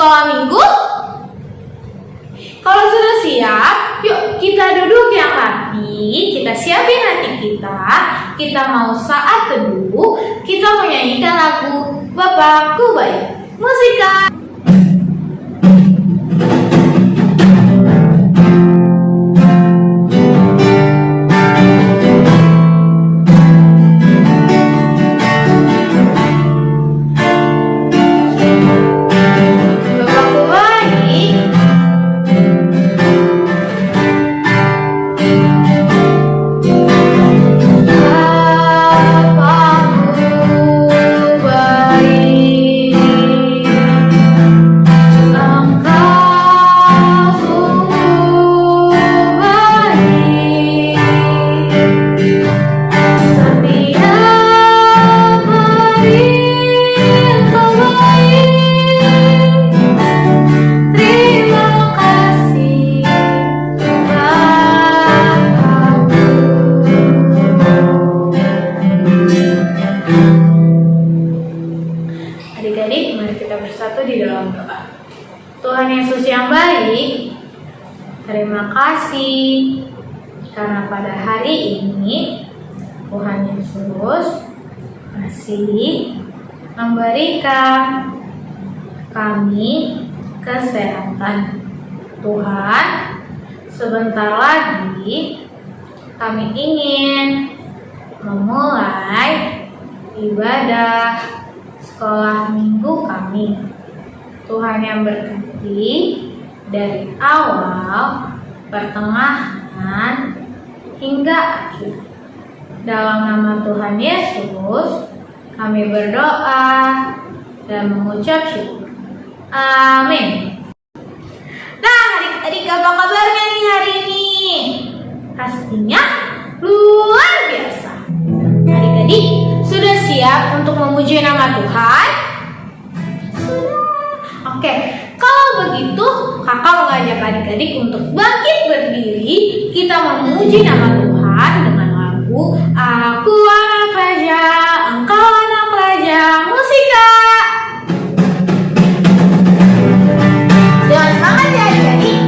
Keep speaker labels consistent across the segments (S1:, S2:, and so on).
S1: sekolah minggu? Kalau sudah siap, yuk kita duduk yang rapi, kita siapin hati kita mau saat teduh, kita menyanyikan lagu Bapakku Baik. Musika. Adik-adik, mari kita bersatu di dalam doa. Tuhan Yesus yang baik, terima kasih karena pada hari ini Tuhan Yesus masih memberikan kami kesehatan. Tuhan, sebentar lagi kami ingin memulai ibadah sekolah minggu kami. Tuhan yang berkati dari awal, pertengahan, hingga akhir. Dalam nama Tuhan Yesus, kami berdoa dan mengucap syukur. Amin. Nah, adik-adik, apa kabarnya nih hari ini? Pastinya luar biasa. Adik-adik, sudah siap untuk memuji nama Tuhan? Sudah. Oke, kalau begitu kakak mengajak adik-adik untuk bangkit berdiri. Kita memuji nama Tuhan dengan lagu Aku Anak Raja, Engkau Anak Raja. Musika. Dengan semangat ya adik-adik.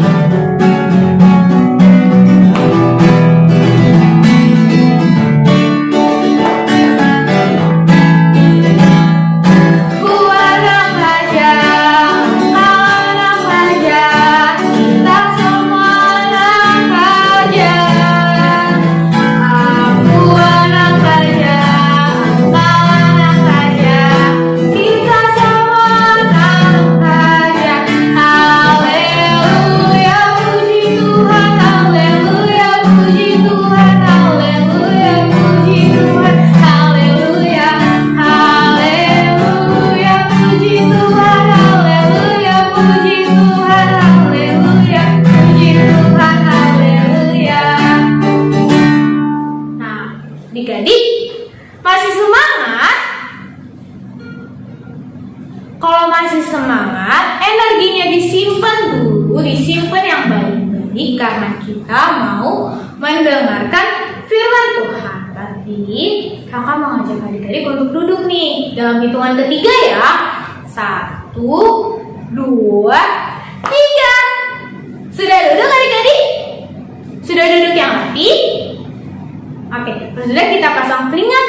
S1: Adik-adik, masih semangat? Kalau masih semangat, energinya disimpan dulu, disimpan yang baik-baik karena kita mau mendengarkan firman Tuhan. Tapi kakak mengajak adik-adik untuk duduk nih dalam hitungan ketiga ya. 1, 2, 3. Sudah duduk adik-adik? Sudah duduk yang rapi? Oke, sudah kita pasang telinga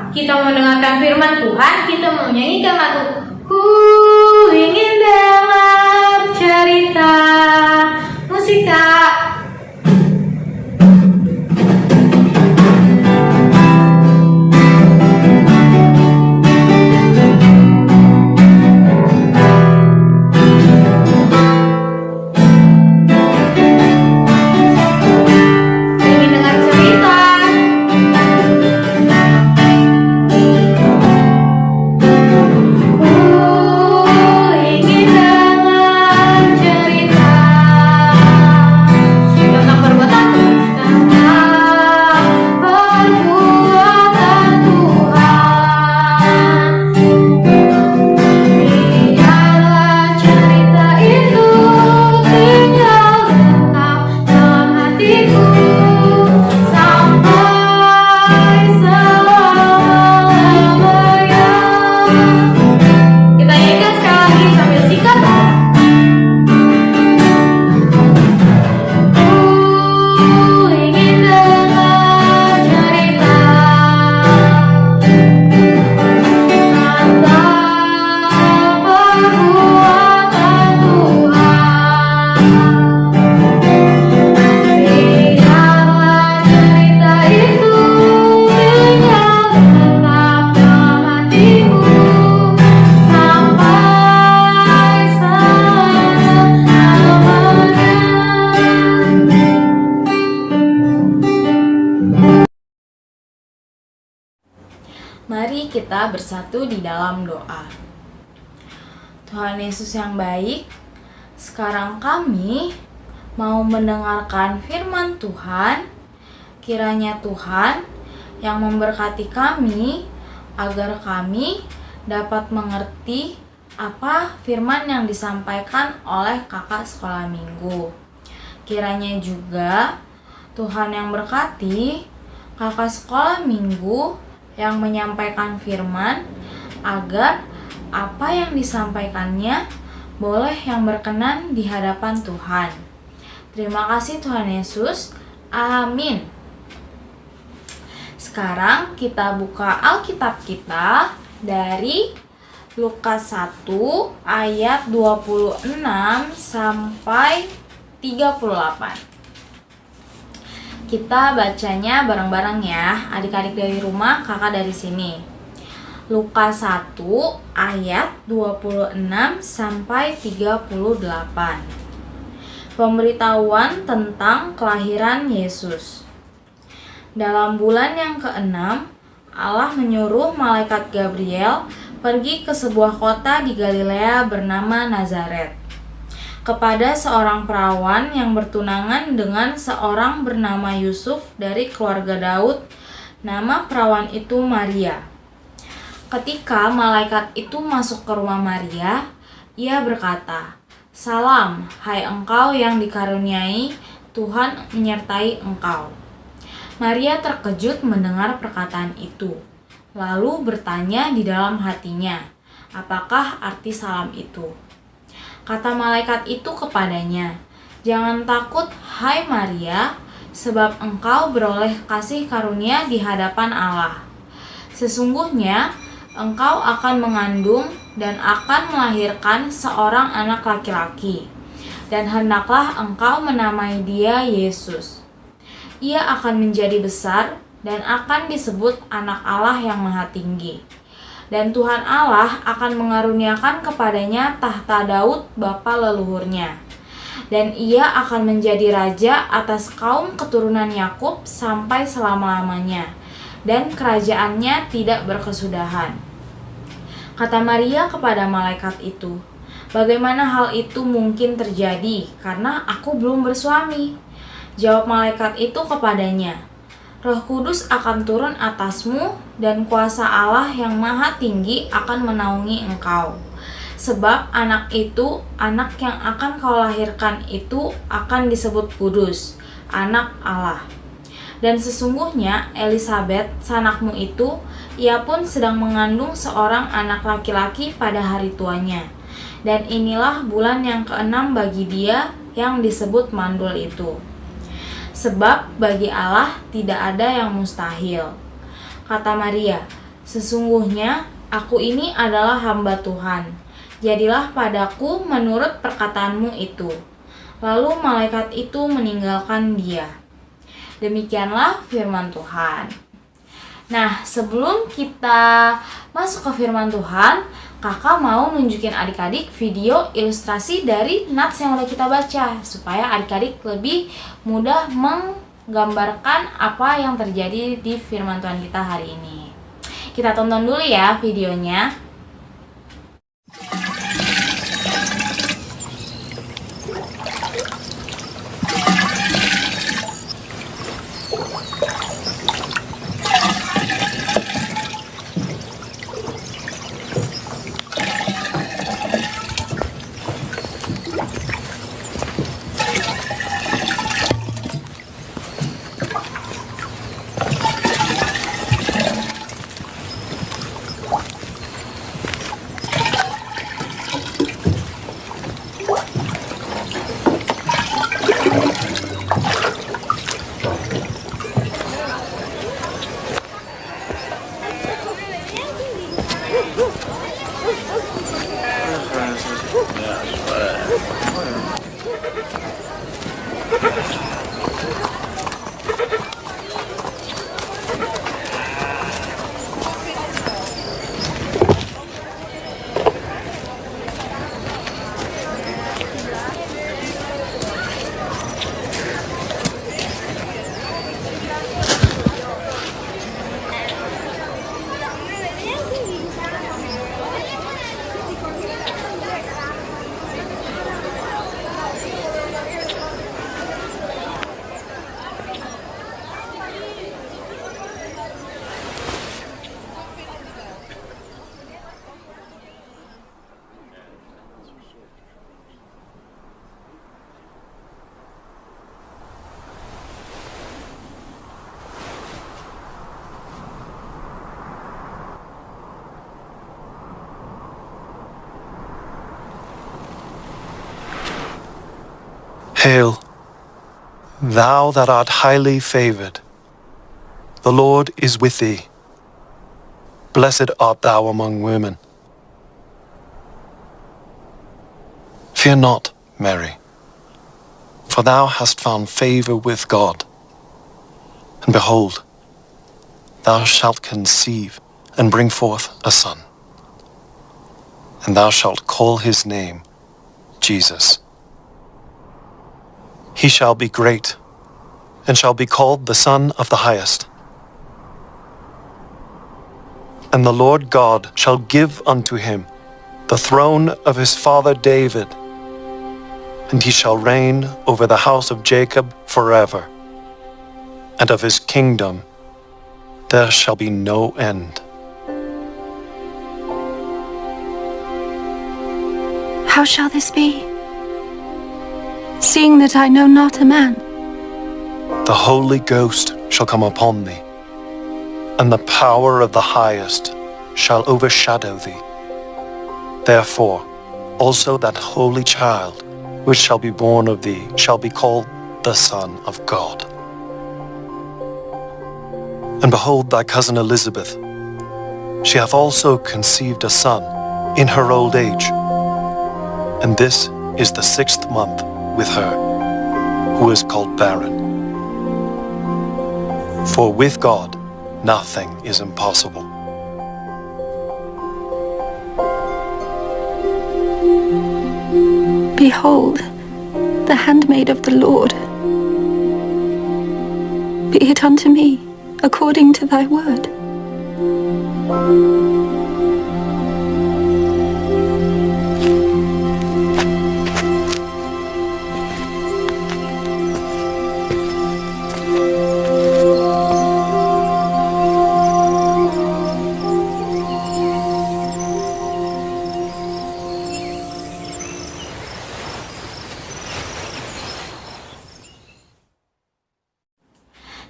S1: kita mendengarkan firman Tuhan, kita mau menyanyikan lagu Ku ingin dengar cerita. Musika.
S2: Mari kita bersatu di dalam doa. Tuhan Yesus yang baik, sekarang kami mau mendengarkan firman Tuhan. Kiranya Tuhan yang memberkati kami agar kami dapat mengerti apa firman yang disampaikan oleh kakak sekolah minggu. Kiranya juga Tuhan yang berkati kakak sekolah minggu yang menyampaikan firman agar apa yang disampaikannya boleh yang berkenan di hadapan Tuhan. Terima kasih Tuhan Yesus. Amin. Sekarang kita buka Alkitab kita dari Lukas 1 ayat 26 sampai 38. Kita bacanya bareng-bareng ya, adik-adik dari rumah, kakak dari sini. Lukas 1 ayat 26 sampai 38. Pemberitahuan tentang kelahiran Yesus. Dalam bulan yang ke-6, Allah menyuruh malaikat Gabriel pergi ke sebuah kota di Galilea bernama Nazaret, kepada seorang perawan yang bertunangan dengan seorang bernama Yusuf dari keluarga Daud. Nama perawan itu Maria. Ketika malaikat itu masuk ke rumah Maria, ia berkata, "Salam, hai engkau yang dikaruniai, Tuhan menyertai engkau." Maria terkejut mendengar perkataan itu, lalu bertanya di dalam hatinya, apakah arti salam itu? Kata malaikat itu kepadanya, "Jangan takut, hai Maria, sebab engkau beroleh kasih karunia di hadapan Allah. Sesungguhnya engkau akan mengandung dan akan melahirkan seorang anak laki-laki, dan hendaklah engkau menamai dia Yesus. Ia akan menjadi besar dan akan disebut Anak Allah yang Maha Tinggi. Dan Tuhan Allah akan mengaruniakan kepadanya tahta Daud bapa leluhurnya. Dan ia akan menjadi raja atas kaum keturunan Yakub sampai selama-lamanya, dan kerajaannya tidak berkesudahan." Kata Maria kepada malaikat itu, "Bagaimana hal itu mungkin terjadi, karena aku belum bersuami?" Jawab malaikat itu kepadanya, "Roh Kudus akan turun atasmu, dan kuasa Allah yang Maha Tinggi akan menaungi engkau. Sebab anak yang akan kau lahirkan itu akan disebut kudus, Anak Allah. Dan sesungguhnya Elisabet, sanakmu itu, ia pun sedang mengandung seorang anak laki-laki pada hari tuanya. Dan inilah bulan yang ke-6 bagi dia yang disebut mandul itu. Sebab bagi Allah tidak ada yang mustahil." Kata Maria, "Sesungguhnya aku ini adalah hamba Tuhan. Jadilah padaku menurut perkataanmu itu." Lalu malaikat itu meninggalkan dia. Demikianlah firman Tuhan. Nah, sebelum kita masuk ke firman Tuhan, kakak mau nunjukin adik-adik video ilustrasi dari nats yang udah kita baca, supaya adik-adik lebih mudah menggambarkan apa yang terjadi di firman Tuhan kita hari ini. Kita tonton dulu ya videonya.
S3: Hail, thou that art highly favored. The Lord is with thee. Blessed art thou among women. Fear not, Mary, for thou hast found favor with God. And behold, thou shalt conceive and bring forth a son, and thou shalt call his name Jesus. He shall be great, and shall be called the Son of the Highest. And the Lord God shall give unto him the throne of his father David, and he shall reign over the house of Jacob forever, and of his kingdom there shall be no end.
S4: How shall this be, seeing that I know not a man?
S3: The Holy Ghost shall come upon thee, and the power of the Highest shall overshadow thee. Therefore also that holy child which shall be born of thee shall be called the Son of God. And behold, thy cousin Elizabeth, she hath also conceived a son in her old age, and this is the 6th month with her, who is called barren. For with God nothing is impossible.
S4: Behold, the handmaid of the Lord. Be it unto me according to thy word.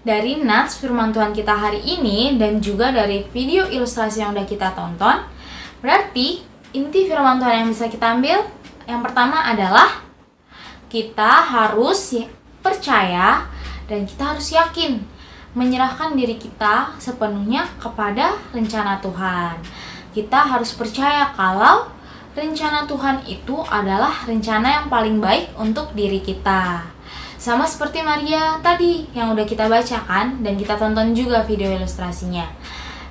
S2: Dari nats firman Tuhan kita hari ini dan juga dari video ilustrasi yang udah kita tonton, berarti inti firman Tuhan yang bisa kita ambil yang pertama adalah kita harus percaya dan kita harus yakin menyerahkan diri kita sepenuhnya kepada rencana Tuhan. Kita harus percaya kalau rencana Tuhan itu adalah rencana yang paling baik untuk diri kita. Sama seperti Maria tadi yang udah kita bacakan dan kita tonton juga video ilustrasinya.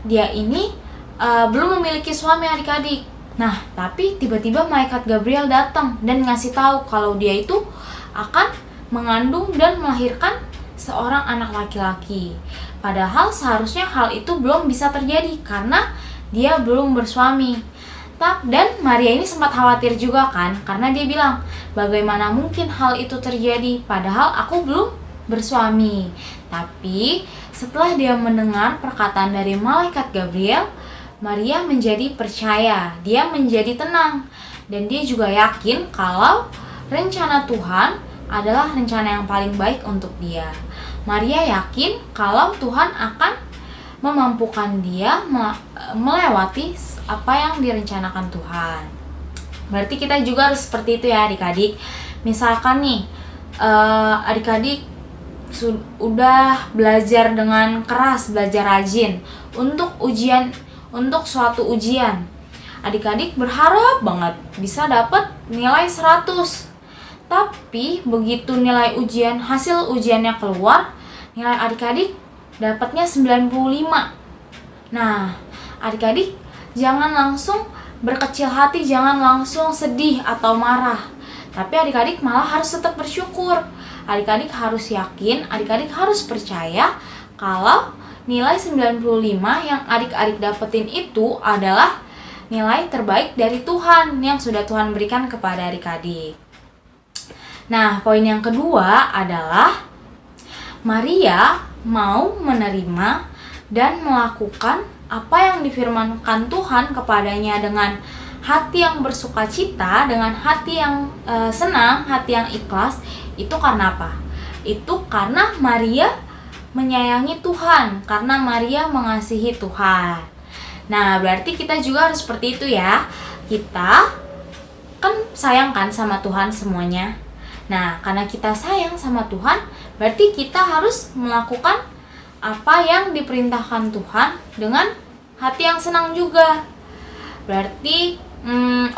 S2: Dia ini belum memiliki suami adik-adik. Nah, tapi tiba-tiba malaikat Gabriel datang dan ngasih tahu kalau dia itu akan mengandung dan melahirkan seorang anak laki-laki. Padahal seharusnya hal itu belum bisa terjadi karena dia belum bersuami. Dan Maria ini sempat khawatir juga kan, karena dia bilang, bagaimana mungkin hal itu terjadi padahal aku belum bersuami. Tapi setelah dia mendengar perkataan dari malaikat Gabriel, Maria menjadi percaya, dia menjadi tenang, dan dia juga yakin kalau rencana Tuhan adalah rencana yang paling baik untuk dia. Maria yakin kalau Tuhan akan memampukan dia melewati apa yang direncanakan Tuhan. Berarti kita juga harus seperti itu ya adik-adik. Misalkan nih adik-adik udah belajar dengan keras, belajar rajin untuk suatu ujian. Adik-adik berharap banget bisa dapat nilai 100. Tapi begitu nilai hasil ujiannya keluar, nilai adik-adik dapatnya 95. Nah, adik-adik jangan langsung berkecil hati, jangan langsung sedih atau marah. Tapi adik-adik malah harus tetap bersyukur. Adik-adik harus yakin, adik-adik harus percaya kalau nilai 95 yang adik-adik dapetin itu adalah nilai terbaik dari Tuhan yang sudah Tuhan berikan kepada adik-adik. Nah, poin yang kedua adalah Maria mau menerima dan melakukan apa yang difirmankan Tuhan kepadanya dengan hati yang bersukacita, dengan hati yang senang, hati yang ikhlas. Itu karena apa? Itu karena Maria menyayangi Tuhan, karena Maria mengasihi Tuhan. Nah, berarti kita juga harus seperti itu ya. Kita kan sayang kan sama Tuhan semuanya. Nah, karena kita sayang sama Tuhan, berarti kita harus melakukan apa yang diperintahkan Tuhan dengan hati yang senang juga. Berarti,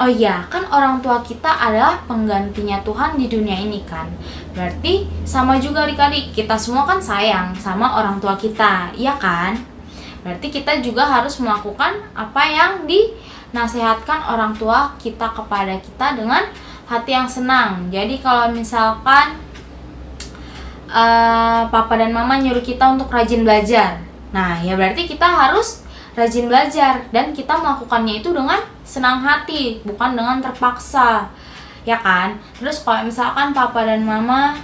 S2: oh iya, kan orang tua kita adalah penggantinya Tuhan di dunia ini kan. Berarti sama juga adik-adik, kita semua kan sayang sama orang tua kita, iya kan? Berarti kita juga harus melakukan apa yang dinasihatkan orang tua kita kepada kita dengan hati yang senang. Jadi kalau misalkan papa dan mama nyuruh kita untuk rajin belajar, nah ya berarti kita harus rajin belajar dan kita melakukannya itu dengan senang hati, bukan dengan terpaksa, ya kan? Terus kalau misalkan papa dan mama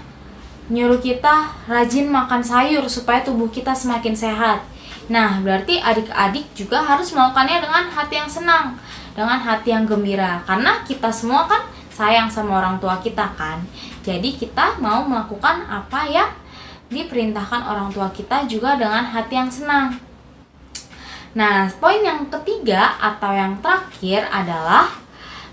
S2: nyuruh kita rajin makan sayur supaya tubuh kita semakin sehat, nah berarti adik-adik juga harus melakukannya dengan hati yang senang, dengan hati yang gembira, karena kita semua kan sayang sama orang tua kita kan. Jadi kita mau melakukan apa yang diperintahkan orang tua kita juga dengan hati yang senang. Nah, poin yang ketiga atau yang terakhir adalah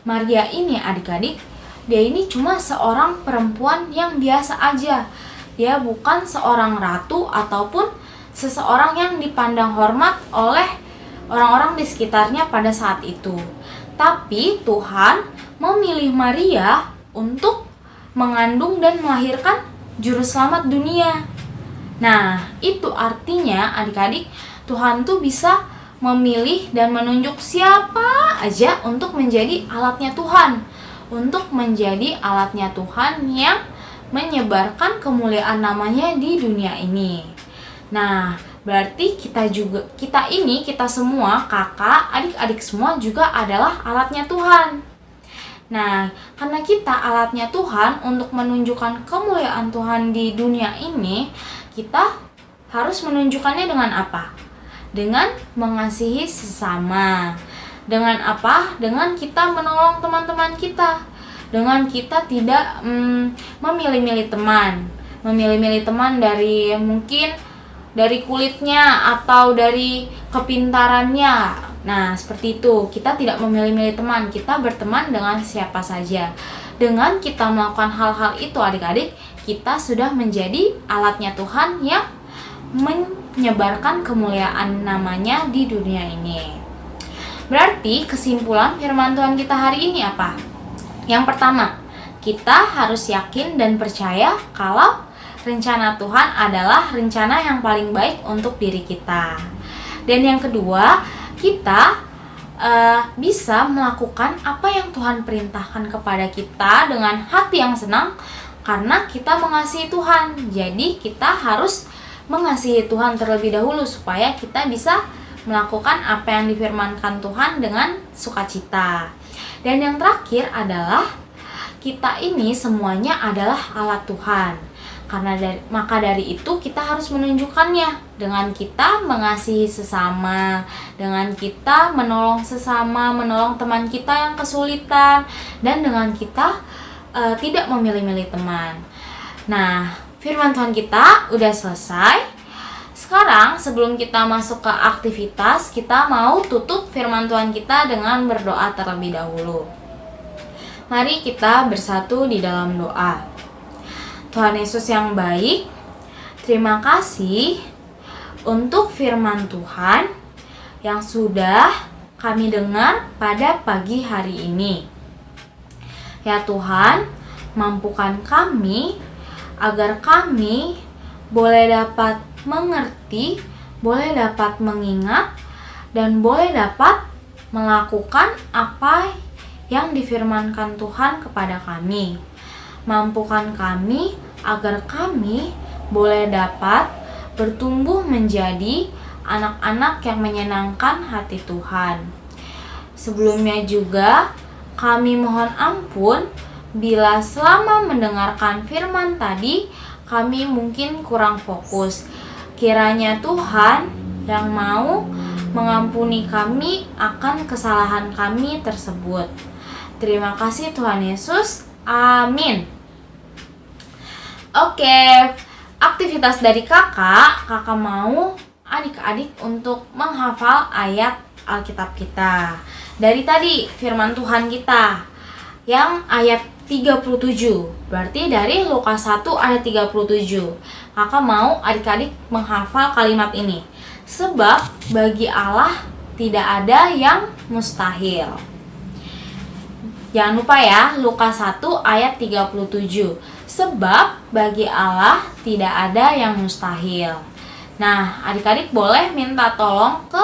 S2: Maria ini adik-adik, dia ini cuma seorang perempuan yang biasa aja. Dia bukan seorang ratu ataupun seseorang yang dipandang hormat oleh orang-orang di sekitarnya pada saat itu. Tapi Tuhan memilih Maria untuk mengandung dan melahirkan juru selamat dunia. Nah, itu artinya adik-adik, Tuhan tuh bisa memilih dan menunjuk siapa aja untuk menjadi alatnya Tuhan, untuk menjadi alatnya Tuhan yang menyebarkan kemuliaan namanya di dunia ini. Nah, berarti kita semua, kakak, adik-adik semua juga adalah alatnya Tuhan. Nah, karena kita alatnya Tuhan untuk menunjukkan kemuliaan Tuhan di dunia ini, kita harus menunjukkannya dengan apa? Dengan mengasihi sesama. Dengan apa? Dengan kita menolong teman-teman kita. Dengan kita tidak memilih-milih teman. Memilih-milih teman dari mungkin dari kulitnya atau dari kepintarannya. Nah, seperti itu. Kita tidak memilih-milih teman. Kita berteman dengan siapa saja. Dengan kita melakukan hal-hal itu adik-adik, kita sudah menjadi alatnya Tuhan yang menyebarkan kemuliaan namanya di dunia ini. Berarti kesimpulan firman Tuhan kita hari ini apa? Yang pertama, kita harus yakin dan percaya kalau rencana Tuhan adalah rencana yang paling baik untuk diri kita. Dan yang kedua, kita bisa melakukan apa yang Tuhan perintahkan kepada kita dengan hati yang senang karena kita mengasihi Tuhan. Jadi kita harus mengasihi Tuhan terlebih dahulu supaya kita bisa melakukan apa yang difirmankan Tuhan dengan sukacita. Dan yang terakhir adalah kita ini semuanya adalah alat Tuhan. Maka dari itu kita harus menunjukkannya dengan kita mengasihi sesama, dengan kita menolong sesama, menolong teman kita yang kesulitan, dan dengan kita tidak memilih-milih teman. Nah, firman Tuhan kita udah selesai. Sekarang sebelum kita masuk ke aktivitas, kita mau tutup firman Tuhan kita dengan berdoa terlebih dahulu. Mari kita bersatu di dalam doa. Tuhan Yesus yang baik, terima kasih untuk firman Tuhan yang sudah kami dengar pada pagi hari ini. Ya Tuhan, mampukan kami agar kami boleh dapat mengerti, boleh dapat mengingat, dan boleh dapat melakukan apa yang difirmankan Tuhan kepada kami. Mampukan kami agar kami boleh dapat bertumbuh menjadi anak-anak yang menyenangkan hati Tuhan. Sebelumnya juga kami mohon ampun bila selama mendengarkan firman tadi kami mungkin kurang fokus. Kiranya Tuhan yang mau mengampuni kami akan kesalahan kami tersebut. Terima kasih Tuhan Yesus. Amin. Oke, aktivitas dari kakak mau adik-adik untuk menghafal ayat Alkitab kita. Dari tadi firman Tuhan kita, yang ayat 37. Berarti dari Lukas 1 ayat 37. Kakak mau adik-adik menghafal kalimat ini. Sebab bagi Allah tidak ada yang mustahil. Jangan lupa ya, Lukas 1 ayat 37. Sebab bagi Allah tidak ada yang mustahil. Nah, adik-adik boleh minta tolong ke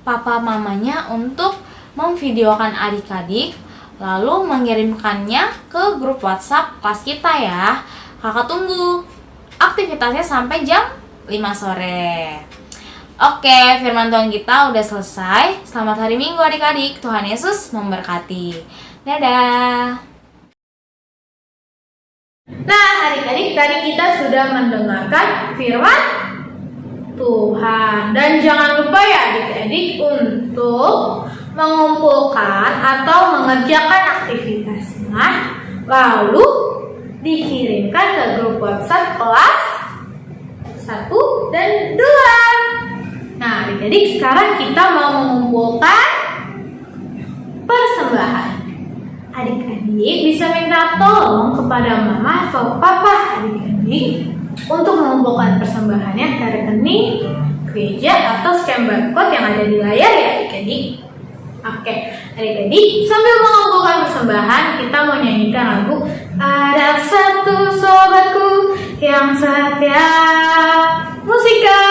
S2: papa mamanya untuk memvideokan adik-adik, lalu mengirimkannya ke grup WhatsApp kelas kita ya. Kakak tunggu aktivitasnya sampai jam 5 sore. Oke, firman Tuhan kita udah selesai. Selamat hari Minggu adik-adik. Tuhan Yesus memberkati. Dadah.
S1: Nah, adik-adik, tadi kita sudah mendengarkan firman Tuhan. Dan jangan lupa ya adik-adik untuk mengumpulkan atau mengerjakan aktivitasnya, lalu dikirimkan ke grup WhatsApp kelas 1 dan 2. Nah, adik-adik, sekarang kita mau mengumpulkan persembahan. Adik-adik bisa minta tolong kepada mama atau papa adik-adik untuk mengumpulkan persembahannya ke rekening gereja atau scan barcode yang ada di layar ya adik-adik. Oke, adik-adik, sambil mengumpulkan persembahan, kita mau nyanyikan lagu Ada Satu Sobatku Yang Setia. Musika.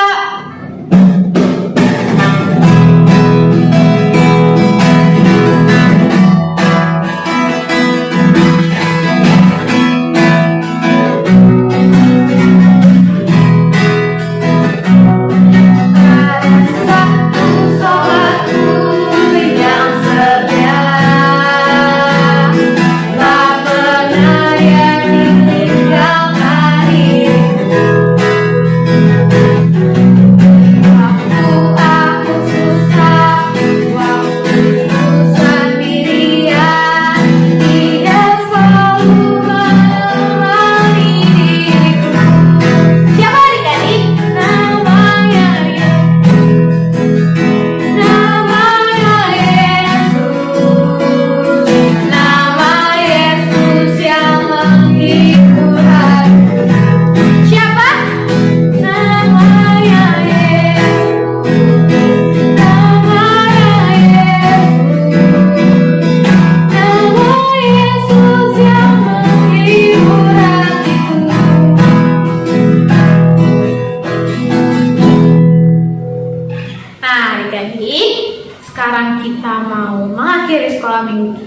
S1: Sekarang kita mau mengakhiri sekolah minggu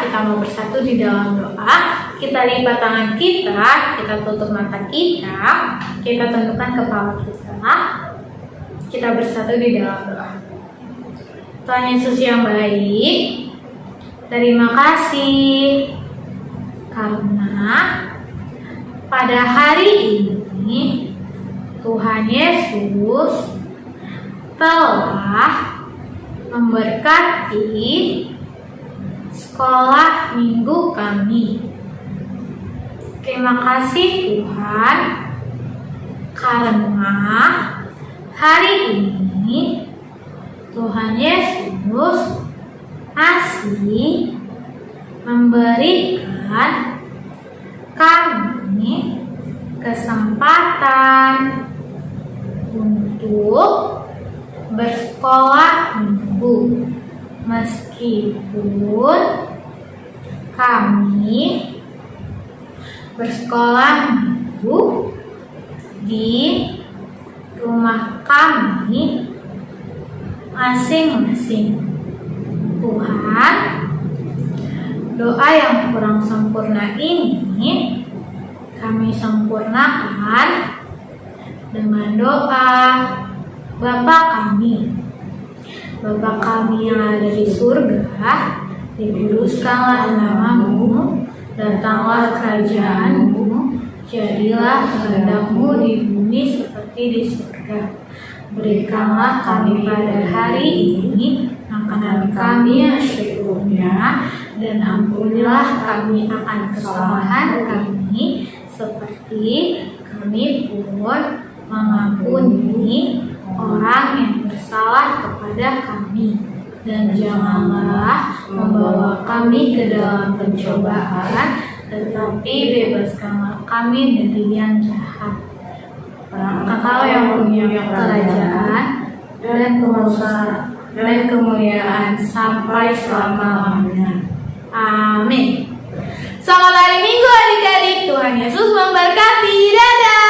S1: kita mau bersatu di dalam doa. Kita lipat tangan kita tutup mata kita tundukkan kepala kita bersatu di dalam doa. Tuhan Yesus yang baik, terima kasih karena pada hari ini Tuhan Yesus telah memberkati sekolah minggu kami. Terima kasih Tuhan karena hari ini Tuhan Yesus masih memberikan kami kesempatan untuk bersekolah minggu, meskipun kami bersekolah minggu di rumah kami masing-masing. Tuhan, doa yang kurang sempurna ini kami sempurnakan dengan doa Bapa kami. Bapa kami yang ada di surga, dikuduskanlah namamu, datanglah kerajaanmu, jadilah kehendak-Mu di bumi seperti di surga. Berikanlah kami pada hari ini makanan kami yang secukupnya, dan ampunilah kami akan kesalahan kami, seperti kami pun mengampuni orang yang bersalah kepada kami, dan janganlah membawa kami ke dalam pencobaan, tetapi bebaskanlah kami dari yang jahat. Engkau yang punya kerajaan dan kuasa dan kemuliaan sampai selama-lamanya. Amin. Selamat hari Minggu adik-adik. Tuhan Yesus memberkati. Dadah.